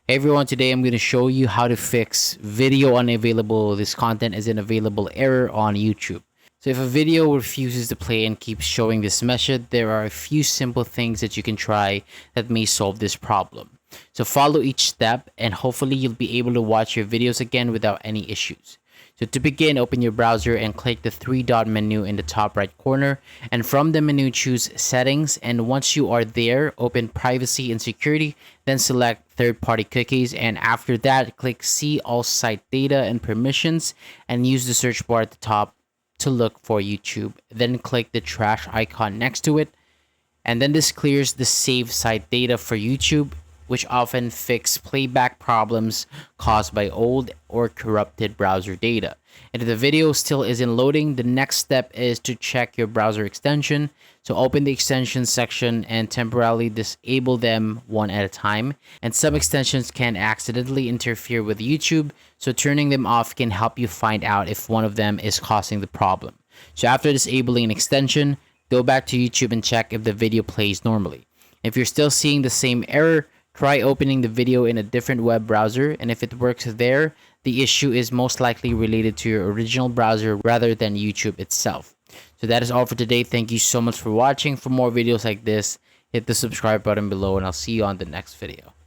Hey everyone, today I'm going to show you how to fix video unavailable. This content is an available error on YouTube. So if a video refuses to play and keeps showing this message, there are a few simple things that you can try that may solve this problem. So follow each step and hopefully you'll be able to watch your videos again without any issues. So to begin, open your browser and click the three-dot menu in the top right corner, and from the menu choose Settings, and once you are there, open Privacy and Security, then select third-party cookies, and after that click See All Site Data and Permissions and use the search bar at the top to look for YouTube. Then click the trash icon next to it, and then this clears the save site data for YouTube, which often fix playback problems caused by old or corrupted browser data. And if the video still isn't loading, the next step is to check your browser extension. So open the extensions section and temporarily disable them one at a time. And some extensions can accidentally interfere with YouTube, so turning them off can help you find out if one of them is causing the problem. So after disabling an extension, go back to YouTube and check if the video plays normally. If you're still seeing the same error, try opening the video in a different web browser, and if it works there, the issue is most likely related to your original browser rather than YouTube itself. So that is all for today. Thank you so much for watching. For more videos like this, hit the subscribe button below, and I'll see you on the next video.